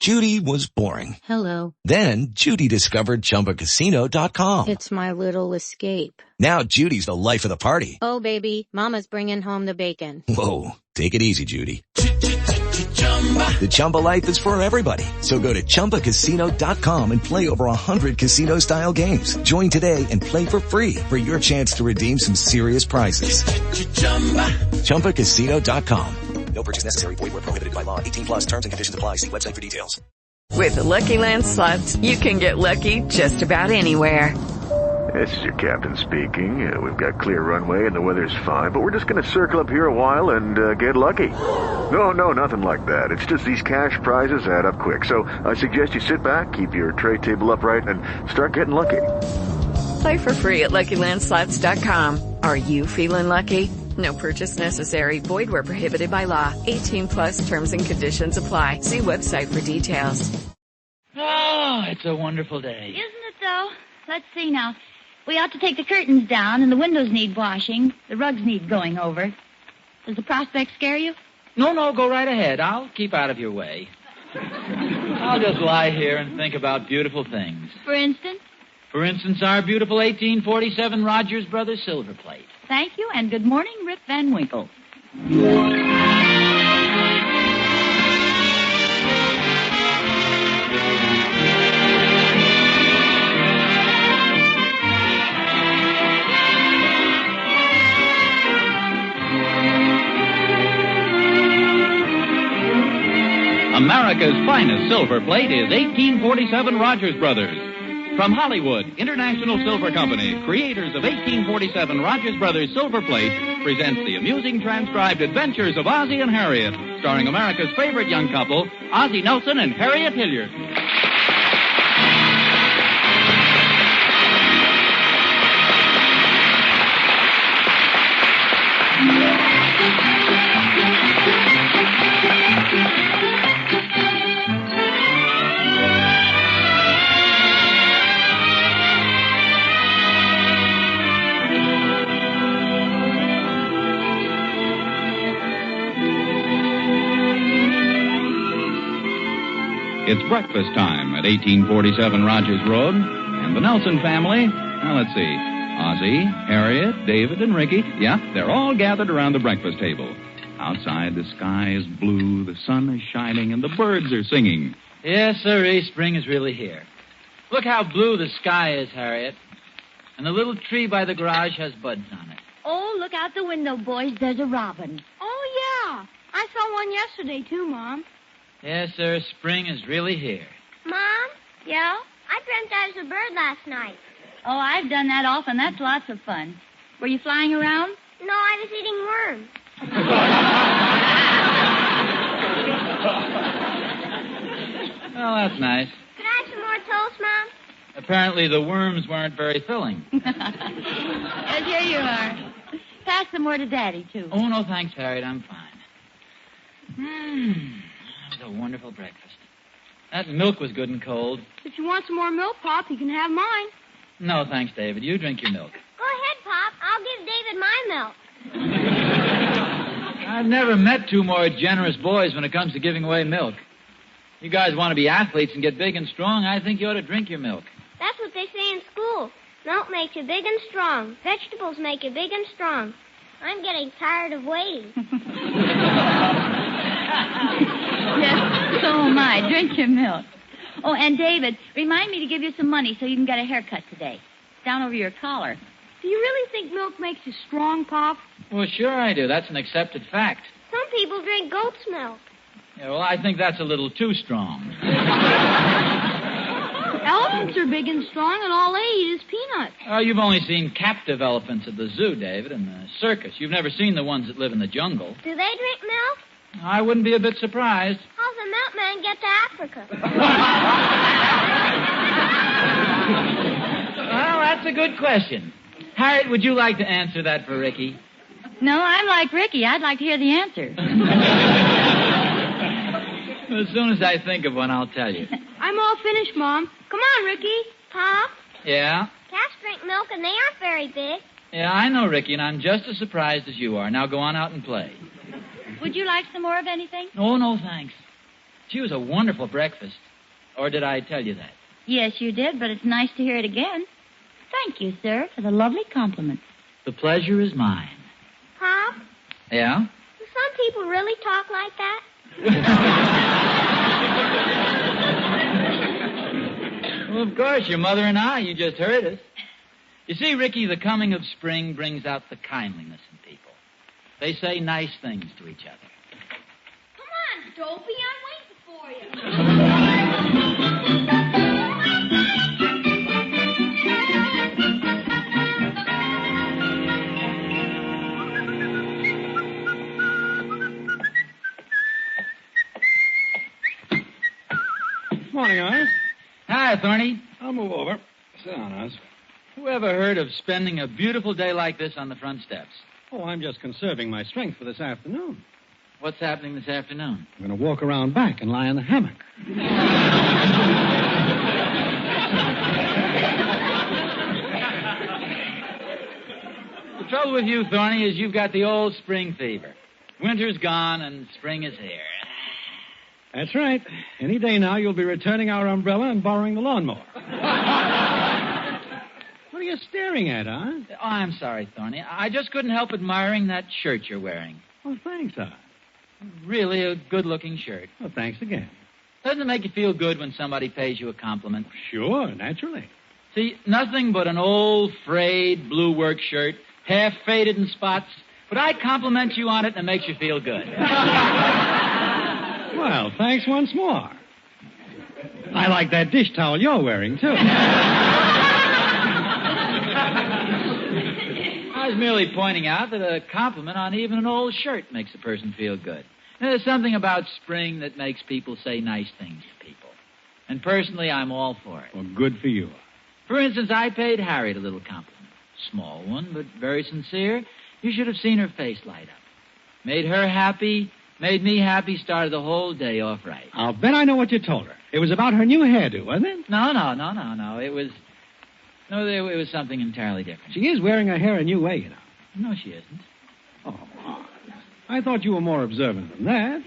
Judy was boring. Hello. Then Judy discovered ChumbaCasino.com. It's my little escape. Now Judy's the life of the party. Oh, baby, mama's bringing home the bacon. Whoa, take it easy, Judy. The Chumba life is for everybody. So go to ChumbaCasino.com and play over 100 casino-style games. Join today and play for free for your chance to redeem some serious prizes. ChumbaCasino.com. No purchase necessary. Void where prohibited by law. 18 plus terms and conditions apply. See website for details. With the Lucky Land Slots, you can get lucky just about anywhere. This is your captain speaking. We've got clear runway and the weather's fine, but we're just going to circle up here a while and get lucky. No, nothing like that. It's just these cash prizes add up quick. So I suggest you sit back, keep your tray table upright, and start getting lucky. Play for free at LuckyLandSlots.com. Are you feeling lucky? No purchase necessary. Void where prohibited by law. 18 plus terms and conditions apply. See website for details. Oh, it's a wonderful day. Isn't it, though? Let's see now. We ought to take the curtains down, and the windows need washing. The rugs need going over. Does the prospect scare you? No, go right ahead. I'll keep out of your way. I'll just lie here and think about beautiful things. For instance? For instance, our beautiful 1847 Rogers Brothers silver plate. Thank you, and good morning, Rip Van Winkle. America's finest silver plate is 1847 Rogers Brothers. From Hollywood, International Silver Company, creators of 1847 Rogers Brothers Silver Plate, presents the amusing transcribed adventures of Ozzie and Harriet, starring America's favorite young couple, Ozzie Nelson and Harriet Hilliard. It's breakfast time at 1847 Rogers Road, and the Nelson family, now let's see, Ozzie, Harriet, David, and Ricky, yeah, they're all gathered around the breakfast table. Outside, the sky is blue, the sun is shining, and the birds are singing. Yes, sirree, spring is really here. Look how blue the sky is, Harriet. And the little tree by the garage has buds on it. Oh, look out the window, boys. There's a robin. Oh, yeah. I saw one yesterday, too, Mom. Yes, sir, spring is really here. Mom? Yeah? I dreamt I was a bird last night. Oh, I've done that often. That's lots of fun. Were you flying around? No, I was eating worms. Well, that's nice. Can I have some more toast, Mom? Apparently the worms weren't very filling. Yes, here you are. Pass some more to Daddy, too. Oh, no, thanks, Harriet. I'm fine. That was a wonderful breakfast. That milk was good and cold. If you want some more milk, Pop, you can have mine. No, thanks, David. You drink your milk. Go ahead, Pop. I'll give David my milk. I've never met two more generous boys when it comes to giving away milk. You guys want to be athletes and get big and strong, I think you ought to drink your milk. That's what they say in school. Milk makes you big and strong. Vegetables make you big and strong. I'm getting tired of waiting. Yes, so am I. Drink your milk. Oh, and David, remind me to give you some money so you can get a haircut today. It's down over your collar. Do you really think milk makes you strong, Pop? Well, sure I do. That's an accepted fact. Some people drink goat's milk. Yeah, well, I think that's a little too strong. Elephants are big and strong, and all they eat is peanuts. Oh, you've only seen captive elephants at the zoo, David, and the circus. You've never seen the ones that live in the jungle. Do they drink milk? I wouldn't be a bit surprised. How's the milkman get to Africa? Well, that's a good question. Harriet, would you like to answer that for Ricky? No, I'm like Ricky. I'd like to hear the answer. As soon as I think of one, I'll tell you. I'm all finished, Mom. Come on, Ricky. Pop? Yeah? Cats drink milk, and they aren't very big. Yeah, I know, Ricky, and I'm just as surprised as you are. Now go on out and play. Would you like some more of anything? Oh, no, thanks. She was a wonderful breakfast. Or did I tell you that? Yes, you did, but it's nice to hear it again. Thank you, sir, for the lovely compliment. The pleasure is mine. Pop, Yeah? do some people really talk like that? Well, of course, your mother and I, you just heard us. You see, Ricky, the coming of spring brings out the kindliness in people. They say nice things to each other. Come on, Dopey, I'm waiting for you. Morning, Oz. Hi, Thorny. I'll move over. Sit down, Oz. Who ever heard of spending a beautiful day like this on the front steps? Oh, I'm just conserving my strength for this afternoon. What's happening this afternoon? I'm going to walk around back and lie in the hammock. The trouble with you, Thorny, is you've got the old spring fever. Winter's gone and spring is here. That's right. Any day now, you'll be returning our umbrella and borrowing the lawnmower. What are you staring at, Oz? Oh, I'm sorry, Thorny. I just couldn't help admiring that shirt you're wearing. Oh, thanks, Oz. Really a good-looking shirt. Well, thanks again. Doesn't it make you feel good when somebody pays you a compliment? Sure, naturally. See, nothing but an old, frayed blue work shirt, half faded in spots, but I compliment you on it and it makes you feel good. Well, thanks once more. I like that dish towel you're wearing, too. I was merely pointing out that a compliment on even an old shirt makes a person feel good. And there's something about spring that makes people say nice things to people. And personally, I'm all for it. Well, good for you. For instance, I paid Harriet a little compliment. Small one, but very sincere. You should have seen her face light up. Made her happy, made me happy, started the whole day off right. I'll bet I know what you told her. It was about her new hairdo, wasn't it? No. It was something entirely different. She is wearing her hair a new way, you know. No, she isn't. Oh, I thought you were more observant than that.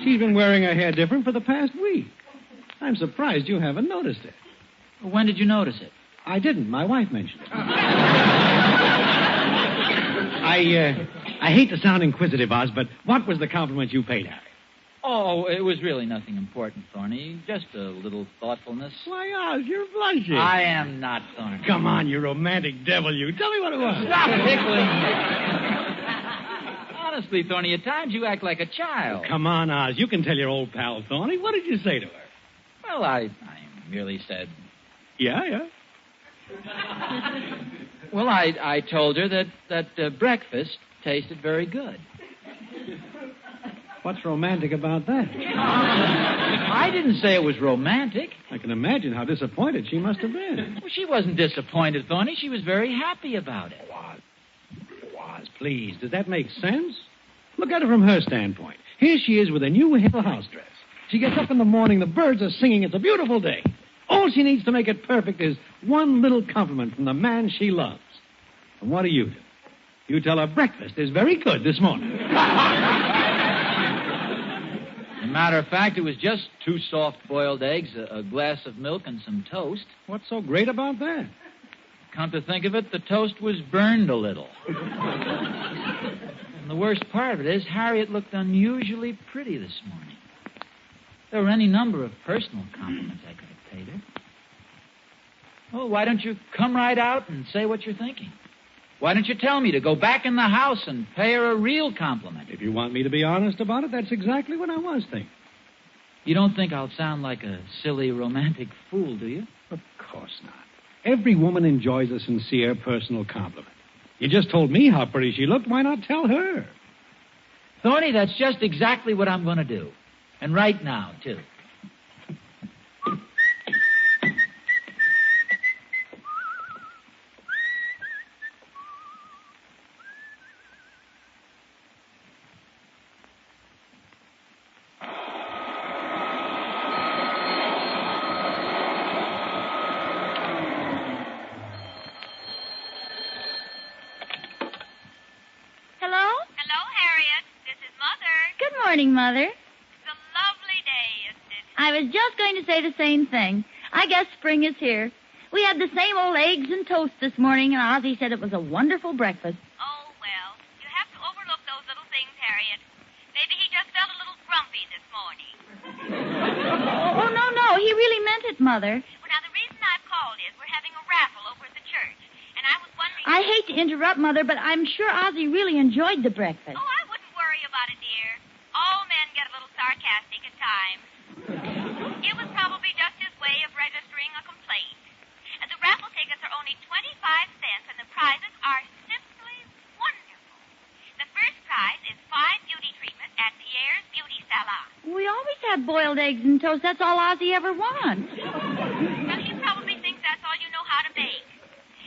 She's been wearing her hair different for the past week. I'm surprised you haven't noticed it. When did you notice it? I didn't. My wife mentioned it. I hate to sound inquisitive, Oz, but what was the compliment you paid Harry? Oh, it was really nothing important, Thorny. Just a little thoughtfulness. Why, Oz, you're blushing. I am not, Thorny. Come on, you romantic devil, you. Tell me what it was. Stop tickling me. Honestly, Thorny, at times you act like a child. Come on, Oz. You can tell your old pal, Thorny. What did you say to her? Well, I merely said... Yeah. Well, I told her that breakfast tasted very good. What's romantic about that? I didn't say it was romantic. I can imagine how disappointed she must have been. Well, she wasn't disappointed, Thorny. She was very happy about it. Oz, please. Does that make sense? Look at it from her standpoint. Here she is with a new Hill house dress. She gets up in the morning, the birds are singing, it's a beautiful day. All she needs to make it perfect is one little compliment from the man she loves. And what do? You tell her breakfast is very good this morning. As a matter of fact, it was just 2 soft-boiled eggs, a glass of milk, and some toast. What's so great about that? Come to think of it, the toast was burned a little. And the worst part of it is Harriet looked unusually pretty this morning. There were any number of personal compliments I could have paid her. Well, why don't you come right out and say what you're thinking? Why don't you tell me to go back in the house and pay her a real compliment? If you want me to be honest about it, that's exactly what I was thinking. You don't think I'll sound like a silly, romantic fool, do you? Of course not. Every woman enjoys a sincere, personal compliment. You just told me how pretty she looked. Why not tell her? Thorny, that's just exactly what I'm going to do. And right now, too. Morning, Mother. It's a lovely I was just going to say the same thing. I guess spring is here. We had the same old eggs and toast this morning, and Ozzie said it was a wonderful breakfast. Oh, well, you have to overlook those little things, Harriet. Maybe he just felt a little grumpy this morning. Oh, no, he really meant it, Mother. Well, now, the reason I've called is we're having a raffle over at the church, and I was wondering... I hate to interrupt, Mother, but I'm sure Ozzie really enjoyed the breakfast. Oh, I wouldn't worry about it, dear. All men get a little sarcastic at times. It was probably just his way of registering a complaint. And the raffle tickets are only 25 cents, and the prizes are simply wonderful. The first prize is 5 beauty treatments at Pierre's Beauty Salon. We always have boiled eggs and toast. That's all Ozzie ever wants. Well, he probably thinks that's all you know how to make.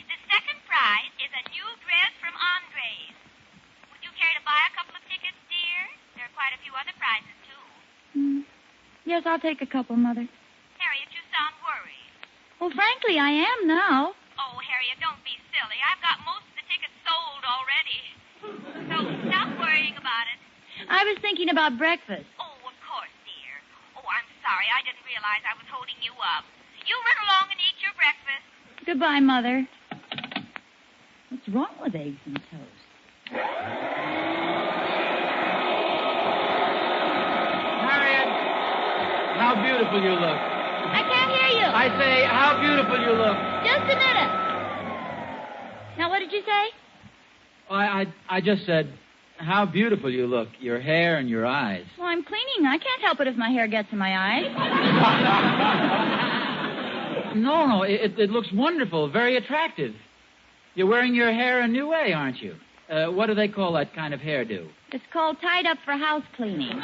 The second prize is a new dress from Andres. Would you care to buy a couple of tickets, dear? There are quite a few other prizes, too. Yes, I'll take a couple, Mother. Harriet, you sound worried. Well, frankly, I am now. Oh, Harriet, don't be silly. I've got most of the tickets sold already. So stop worrying about it. I was thinking about breakfast. Oh, of course, dear. Oh, I'm sorry. I didn't realize I was holding you up. You run along and eat your breakfast. Goodbye, Mother. What's wrong with eggs and toast? Harriet, how beautiful you look. I can't hear you. I say, how beautiful you look. Just a minute. Now, what did you say? I just said, how beautiful you look. Your hair and your eyes. Well, I'm cleaning. I can't help it if my hair gets in my eyes. No, it looks wonderful, very attractive. You're wearing your hair a new way, aren't you? What do they call that kind of hairdo? It's called tied up for house cleaning.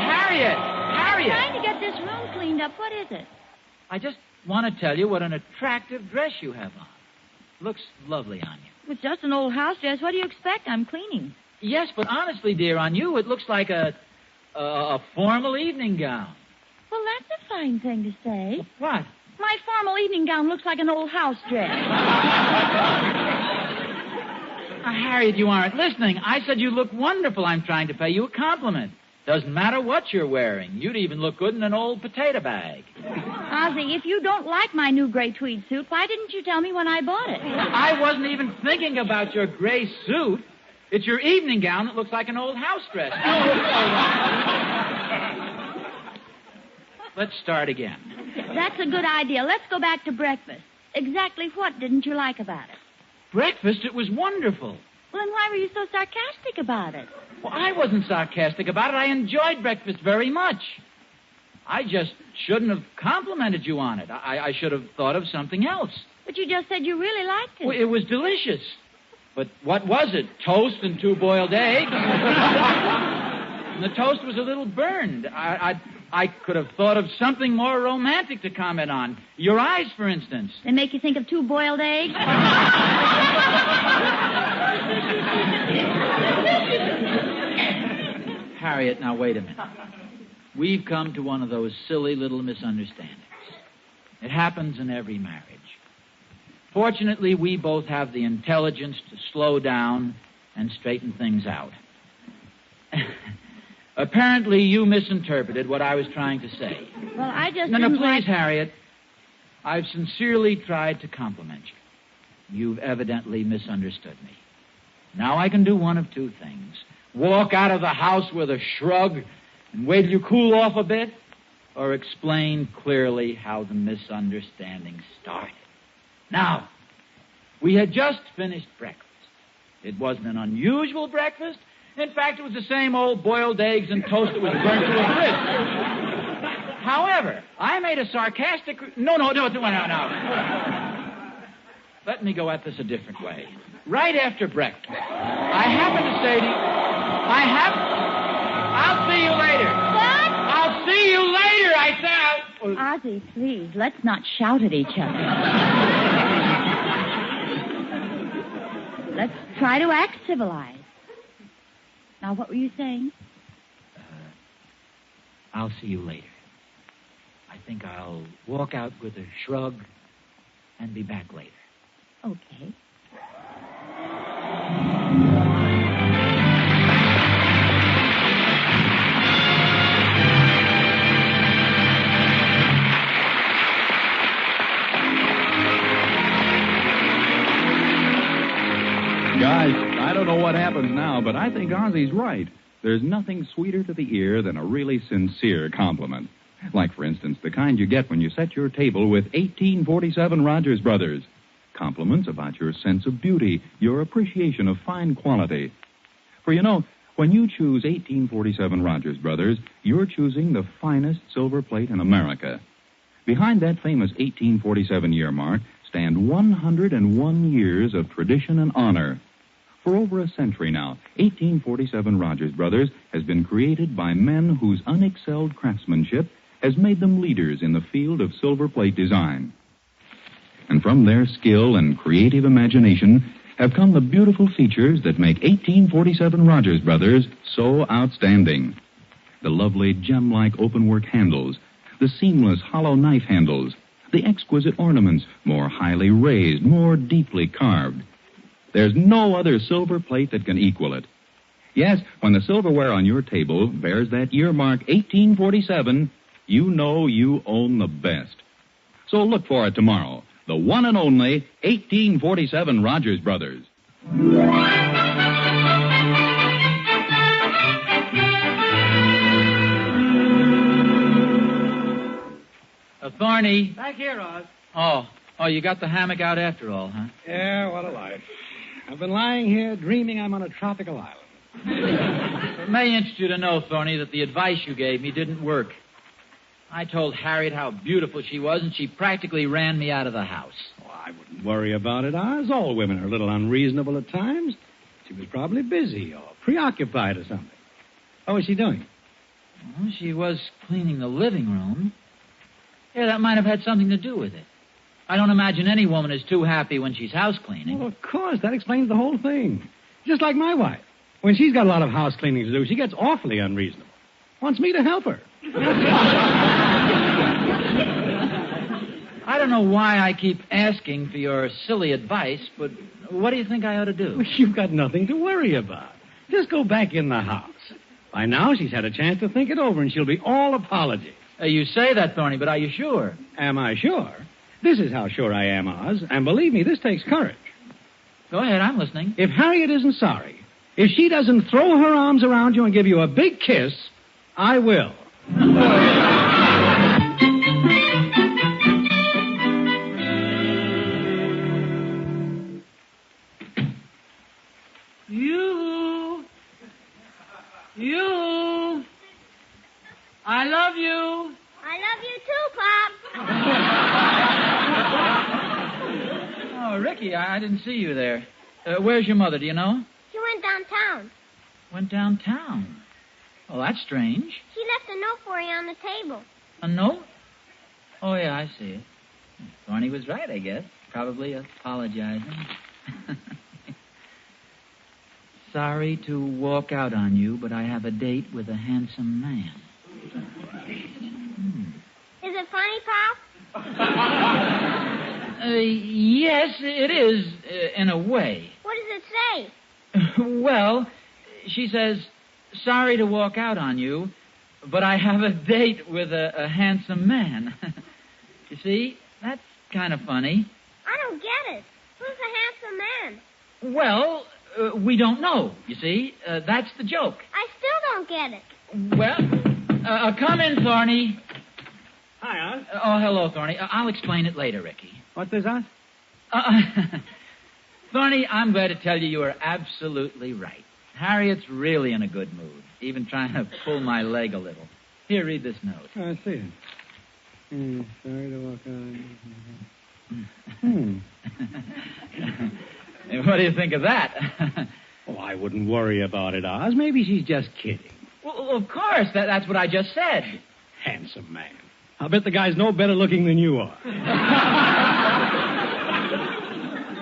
Harriet! I'm trying to get this room cleaned up. What is it? I just want to tell you what an attractive dress you have on. Looks lovely on you. It's just an old house dress. What do you expect? I'm cleaning. Yes, but honestly, dear, on you it looks like a formal evening gown. Well, that's a fine thing to say. What? My formal evening gown looks like an old house dress. Harriet, you aren't listening. I said you look wonderful. I'm trying to pay you a compliment. Doesn't matter what you're wearing. You'd even look good in an old potato bag. Ozzie, if you don't like my new gray tweed suit, why didn't you tell me when I bought it? I wasn't even thinking about your gray suit. It's your evening gown that looks like an old house dress. Let's start again. That's a good idea. Let's go back to breakfast. Exactly what didn't you like about it? Breakfast, it was wonderful. Well, then why were you so sarcastic about it? Well, I wasn't sarcastic about it. I enjoyed breakfast very much. I just shouldn't have complimented you on it. I should have thought of something else. But you just said you really liked it. Well, it was delicious. But what was it? Toast and 2 boiled eggs? And the toast was a little burned. I could have thought of something more romantic to comment on. Your eyes, for instance. They make you think of 2 boiled eggs? Harriet, now wait a minute. We've come to one of those silly little misunderstandings. It happens in every marriage. Fortunately, we both have the intelligence to slow down and straighten things out. Apparently, you misinterpreted what I was trying to say. Well, I just No, please, Harriet. I've sincerely tried to compliment you. You've evidently misunderstood me. Now I can do one of 2 things. Walk out of the house with a shrug and wait till you cool off a bit, or explain clearly how the misunderstanding started. Now, we had just finished breakfast. It wasn't an unusual breakfast. In fact, it was the same old boiled eggs and toast that was burnt to a crisp. However, I made a sarcastic... No. Let me go at this a different way. Right after breakfast, I happened to say to you... I'll see you later. What? I'll see you later, I said. Ozzie, please, let's not shout at each other. Let's try to act civilized. Now, what were you saying? I'll see you later. I think I'll walk out with a shrug and be back later. Okay. what happens now, but I think Ozzie's right. There's nothing sweeter to the ear than a really sincere compliment. Like, for instance, the kind you get when you set your table with 1847 Rogers Brothers. Compliments about your sense of beauty, your appreciation of fine quality. For you know, when you choose 1847 Rogers Brothers, you're choosing the finest silver plate in America. Behind that famous 1847 year mark stand 101 years of tradition and honor. For over a century now, 1847 Rogers Brothers has been created by men whose unexcelled craftsmanship has made them leaders in the field of silver plate design. And from their skill and creative imagination have come the beautiful features that make 1847 Rogers Brothers so outstanding. The lovely gem-like openwork handles, the seamless hollow knife handles, the exquisite ornaments, more highly raised, more deeply carved. There's no other silver plate that can equal it. Yes, when the silverware on your table bears that year mark 1847, you know you own the best. So look for it tomorrow. The one and only 1847 Rogers Brothers. Thorny. Back here, Oz. Oh, you got the hammock out after all, huh? Yeah, what a life. I've been lying here dreaming I'm on a tropical island. It may interest you to know, Thorny, that the advice you gave me didn't work. I told Harriet how beautiful she was, and she practically ran me out of the house. Oh, I wouldn't worry about it, Oz. All women are a little unreasonable at times. She was probably busy or preoccupied or something. How was she doing? Well, she was cleaning the living room. Yeah, that might have had something to do with it. I don't imagine any woman is too happy when she's house cleaning. Well, of course. That explains the whole thing. Just like my wife. When she's got a lot of house cleaning to do, she gets awfully unreasonable. Wants me to help her. I don't know why I keep asking for your silly advice, but what do you think I ought to do? Well, you've got nothing to worry about. Just go back in the house. By now, she's had a chance to think it over, and she'll be all apology. You say that, Thorny, but are you sure? Am I sure? This is how sure I am, Oz. And believe me, this takes courage. Go ahead, I'm listening. If Harriet isn't sorry, if she doesn't throw her arms around you and give you a big kiss, I will. You. I love you. I love you too, Pop. Oh, Ricky, I didn't see you there. Where's your mother, do you know? She went downtown. Went downtown? Oh, that's strange. She left a note for you on the table. A note? Oh, yeah, I see it. Barney was right, I guess. Probably apologizing. Sorry to walk out on you, but I have a date with a handsome man. Is it funny, Pop? Yes, it is, in a way. What does it say? Well, she says, sorry to walk out on you, but I have a date with a handsome man. You see, that's kind of funny. I don't get it. Who's the handsome man? Well, we don't know, you see. That's the joke. I still don't get it. Well, come in, Thorny. Hi, Oz. Oh, hello, Thorny. I'll explain it later, Ricky. What's this, Oz? Thorny, I'm glad to tell you you are absolutely right. Harriet's really in a good mood, even trying to pull my leg a little. Here, read this note. Oh, I see it. Sorry to walk on. What do you think of that? Oh, I wouldn't worry about it, Oz. Maybe she's just kidding. Well, of course. That's what I just said. Handsome man. I'll bet the guy's no better looking than you are.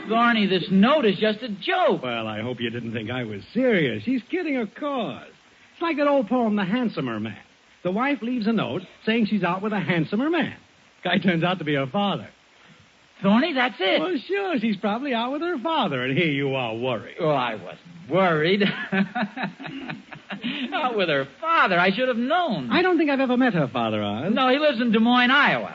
Thorny, this note is just a joke. Well, I hope you didn't think I was serious. She's kidding, of course. It's like that old poem, The Handsomer Man. The wife leaves a note saying she's out with a handsomer man. Guy turns out to be her father. Thorny, that's it. Well, sure, she's probably out with her father, and here you are worried. Oh, I wasn't worried. Out with her father. I should have known. I don't think I've ever met her father, Oz. No, he lives in Des Moines, Iowa.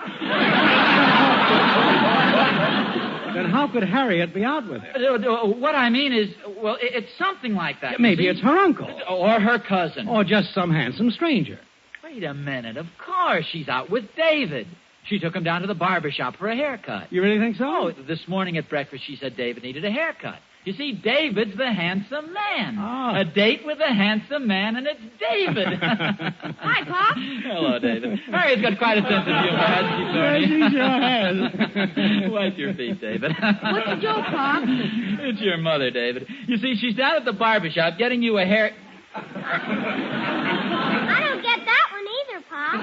Then how could Harriet be out with him? What I mean is, well, it's something like that. Maybe it's her uncle. Or her cousin. Or just some handsome stranger. Wait a minute. Of course she's out with David. She took him down to the barber shop for a haircut. You really think so? Oh, this morning at breakfast she said David needed a haircut. You see, David's the handsome man. Oh. A date with a handsome man, and it's David. Hi, Pop. Hello, David. Harriet's got quite a sense of humor, hasn't she, Tony? Yes, she sure has. Wipe your feet, David. What's the joke, Pop? It's your mother, David. You see, she's down at the barber shop getting you a hair... I don't get that one either, Pop.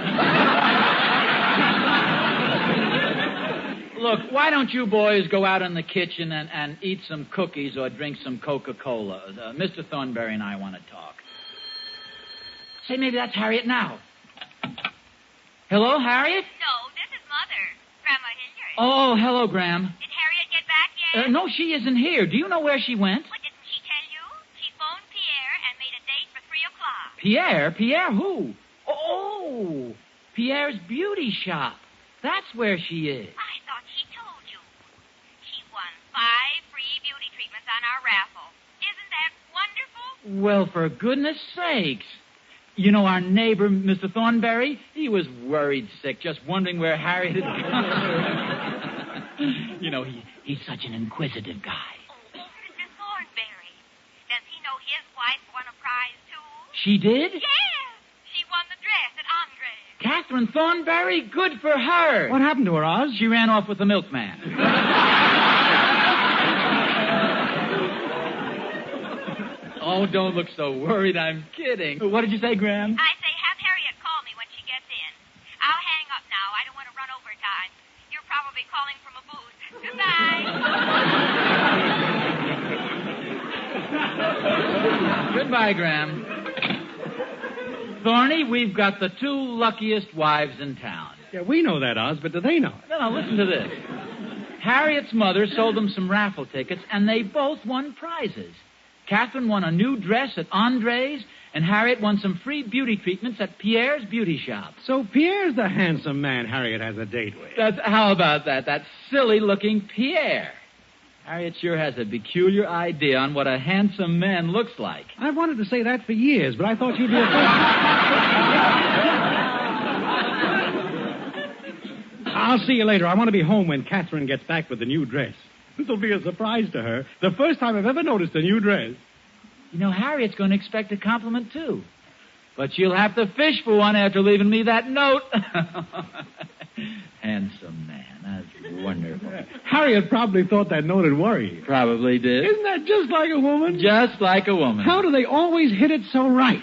Look, why don't you boys go out in the kitchen and eat some cookies or drink some Coca-Cola? Mr. Thornberry and I want to talk. Say, maybe that's Harriet now. Hello, Harriet? No, this is Mother, Grandma Hilliard. Oh, hello, Graham. Did Harriet get back yet? No, she isn't here. Do you know where she went? What, didn't she tell you? She phoned Pierre and made a date for 3 o'clock. Pierre? Pierre who? Oh, Pierre's beauty shop. That's where she is. I thought she told you. She won 5 free beauty treatments on our raffle. Isn't that wonderful? Well, for goodness sakes. You know, our neighbor, Mr. Thornberry, he was worried sick, just wondering where Harriet had gone. You know, he's such an inquisitive guy. Oh, Mr. Thornberry. Does he know his wife won a prize, too? She did? Yeah. She won the dress at Andre's. Catherine Thornberry? Good for her. What happened to her, Oz? She ran off with the milkman. Oh, don't look so worried. I'm kidding. What did you say, Graham? I say have Harriet call me when she gets in. I'll hang up now. I don't want to run overtime. You're probably calling from a booth. Goodbye. Goodbye, Graham. Thorny, we've got the 2 luckiest wives in town. Yeah, we know that, Oz, but do they know it? No, listen to this. Harriet's mother sold them some raffle tickets, and they both won prizes. Catherine won a new dress at Andre's, and Harriet won some free beauty treatments at Pierre's beauty shop. So Pierre's the handsome man Harriet has a date with. How about that? That silly-looking Pierre. Harriet sure has a peculiar idea on what a handsome man looks like. I've wanted to say that for years, but I thought you'd be I'll see you later. I want to be home when Catherine gets back with the new dress. This'll be a surprise to her. The first time I've ever noticed a new dress. You know, Harriet's going to expect a compliment, too. But she'll have to fish for one after leaving me that note. Handsome man. That's wonderful. Harriet probably thought that note would worry you. Probably did. Isn't that just like a woman? Just like a woman. How do they always hit it so right?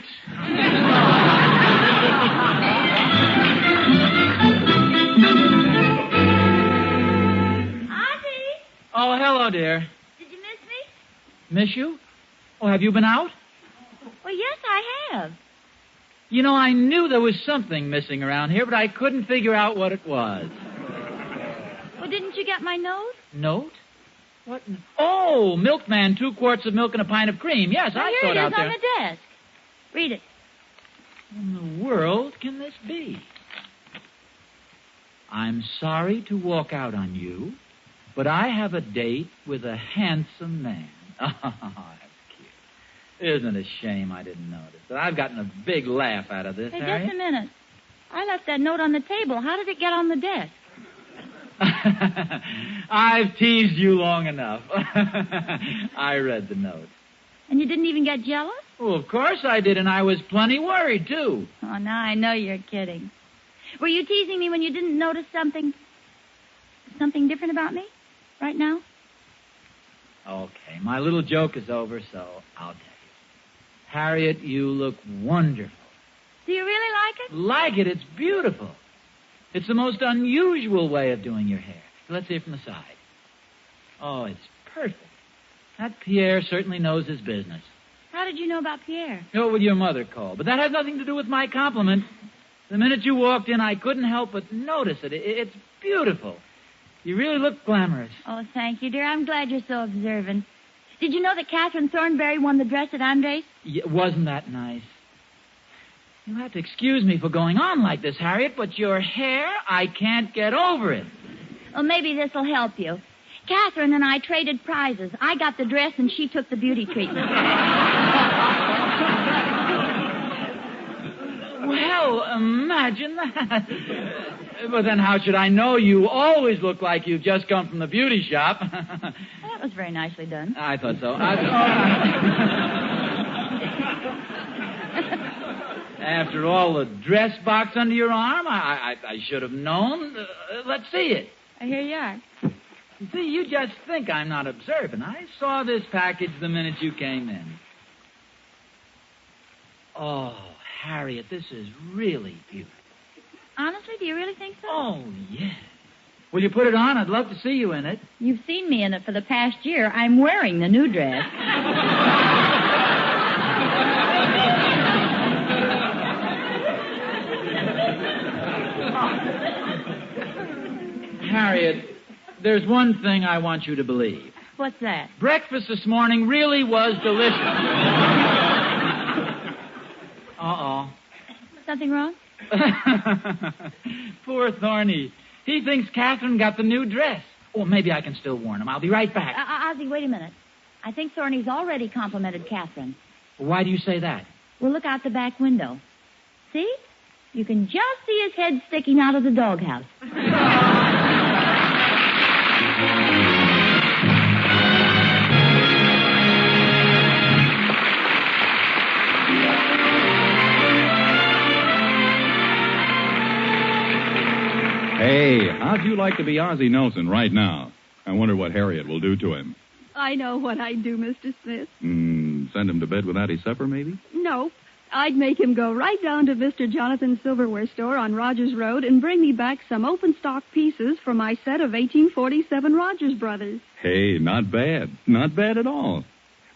Oh, hello, dear. Did you miss me? Miss you? Oh, have you been out? Well, yes, I have. You know, I knew there was something missing around here, but I couldn't figure out what it was. Well, didn't you get my note? Note? What? Oh, milkman, 2 quarts of milk and a pint of cream. Yes, I saw it out there. Here it is on the desk. Read it. What in the world can this be? I'm sorry to walk out on you, but I have a date with a handsome man. Oh, that's cute. Isn't it a shame I didn't notice it? I've gotten a big laugh out of this, Hey, Harriet. just a minute. I left that note on the table. How did it get on the desk? I've teased you long enough. I read the note. And you didn't even get jealous? Well, of course I did, and I was plenty worried, too. Oh, now I know you're kidding. Were you teasing me when you didn't notice something different about me right now? Okay, my little joke is over, so I'll tell you. Harriet, you look wonderful. Do you really like it? Like it? It's beautiful. It's the most unusual way of doing your hair. Let's see it from the side. Oh, it's perfect. That Pierre certainly knows his business. How did you know about Pierre? What would your mother call? But that has nothing to do with my compliment. The minute you walked in, I couldn't help but notice it. It's beautiful. You really look glamorous. Oh, thank you, dear. I'm glad you're so observant. Did you know that Catherine Thornberry won the dress at Andre's? Yeah, wasn't that nice? You'll have to excuse me for going on like this, Harriet, but your hair, I can't get over it. Well, maybe this'll help you. Catherine and I traded prizes. I got the dress and she took the beauty treatment. Well, imagine that. But then how should I know? You always look like you've just come from the beauty shop. Well, that was very nicely done. I thought so. After all, the dress box under your arm, I should have known. Let's see it. Here you are. See, you just think I'm not observant. I saw this package the minute you came in. Oh, Harriet, this is really beautiful. Honestly, do you really think so? Oh, yeah. Will you put it on? I'd love to see you in it. You've seen me in it for the past year. I'm wearing the new dress. Harriet, there's one thing I want you to believe. What's that? Breakfast this morning really was delicious. Uh-oh. Something wrong? Poor Thorny. He thinks Catherine got the new dress. Oh, maybe I can still warn him. I'll be right back. Ozzie, wait a minute. I think Thorny's already complimented Catherine. Why do you say that? We'll look out the back window. See? You can just see his head sticking out of the doghouse. Hey, how'd you like to be Ozzie Nelson right now? I wonder what Harriet will do to him. I know what I'd do, Mr. Smith. Send him to bed without his supper, maybe? Nope. I'd make him go right down to Mr. Jonathan's Silverware store on Rogers Road and bring me back some open stock pieces for my set of 1847 Rogers Brothers. Hey, not bad. Not bad at all.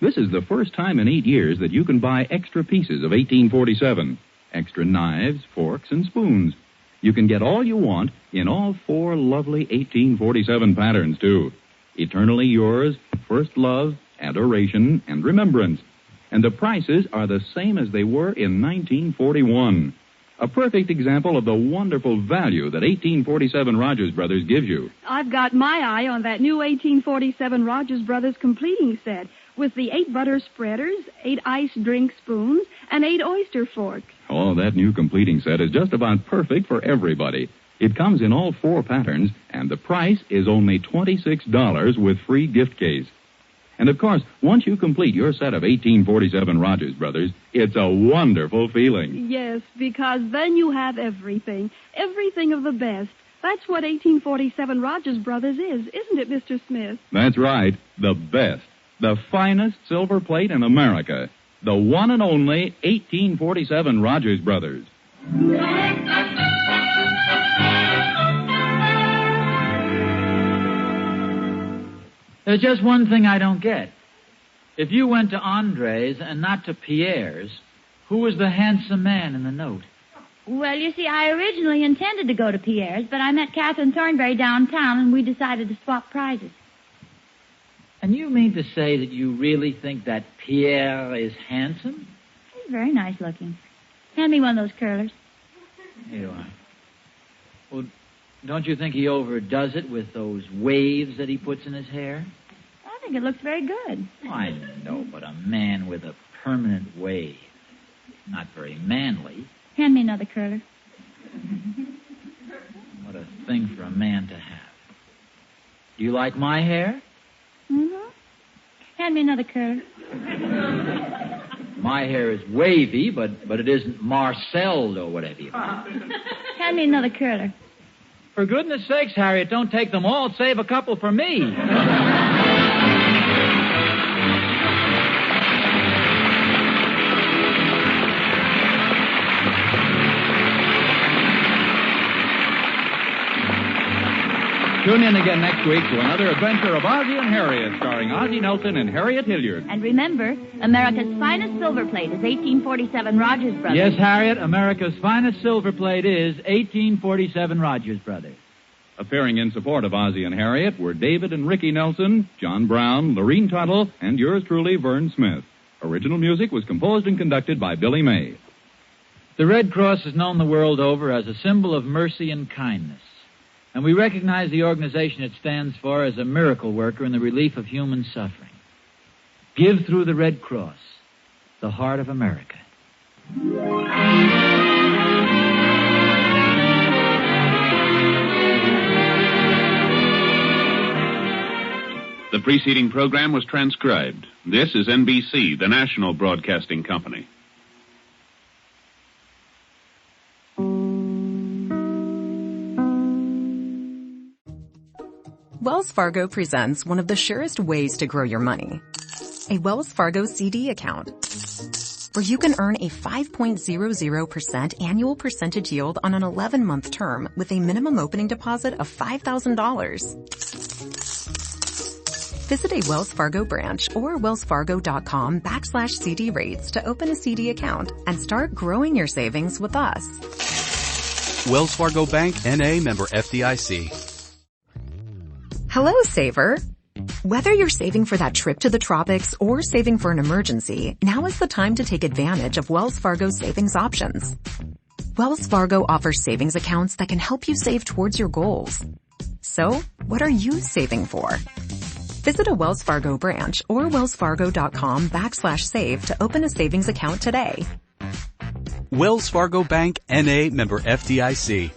This is the first time in 8 years that you can buy extra pieces of 1847. Extra knives, forks, and spoons. You can get all you want in all 4 lovely 1847 patterns, too. Eternally Yours, First Love, Adoration, and Remembrance. And the prices are the same as they were in 1941. A perfect example of the wonderful value that 1847 Rogers Brothers gives you. I've got my eye on that new 1847 Rogers Brothers completing set with the 8 butter spreaders, 8 ice drink spoons, and 8 oyster forks. Oh, that new completing set is just about perfect for everybody. It comes in all 4 patterns, and the price is only $26 with free gift case. And, of course, once you complete your set of 1847 Rogers Brothers, it's a wonderful feeling. Yes, because then you have everything. Everything of the best. That's what 1847 Rogers Brothers is, isn't it, Mr. Smith? That's right. The best. The finest silver plate in America. The one and only 1847 Rogers Brothers. There's just one thing I don't get. If you went to Andre's and not to Pierre's, who was the handsome man in the note? Well, you see, I originally intended to go to Pierre's, but I met Catherine Thornberry downtown, and we decided to swap prizes. And you mean to say that you really think that Pierre is handsome? He's very nice looking. Hand me one of those curlers. Here you are. Well, don't you think he overdoes it with those waves that he puts in his hair? I think it looks very good. I know, but a man with a permanent wave. Not very manly. Hand me another curler. What a thing for a man to have. Do you like my hair? Mm-hmm. Hand me another curler. My hair is wavy, but it isn't marcelled or whatever you call it. Hand me another curler. For goodness sakes, Harriet, don't take them all. Save a couple for me. Tune in again next week to another adventure of Ozzie and Harriet, starring Ozzie Nelson and Harriet Hilliard. And remember, America's finest silver plate is 1847 Rogers Brothers. Yes, Harriet, America's finest silver plate is 1847 Rogers Brothers. Appearing in support of Ozzie and Harriet were David and Ricky Nelson, John Brown, Lorene Tuttle, and yours truly, Vern Smith. Original music was composed and conducted by Billy May. The Red Cross is known the world over as a symbol of mercy and kindness. And we recognize the organization it stands for as a miracle worker in the relief of human suffering. Give through the Red Cross, the heart of America. The preceding program was transcribed. This is NBC, the national broadcasting company. Wells Fargo presents one of the surest ways to grow your money. A Wells Fargo CD account, where you can earn a 5.00% annual percentage yield on an 11-month term with a minimum opening deposit of $5,000. Visit a Wells Fargo branch or wellsfargo.com/CD rates to open a CD account and start growing your savings with us. Wells Fargo Bank, N.A., member FDIC. Hello, saver. Whether you're saving for that trip to the tropics or saving for an emergency, now is the time to take advantage of Wells Fargo savings options. Wells Fargo offers savings accounts that can help you save towards your goals. So, what are you saving for? Visit a Wells Fargo branch or wellsfargo.com/save to open a savings account today. Wells Fargo Bank, N.A., member FDIC.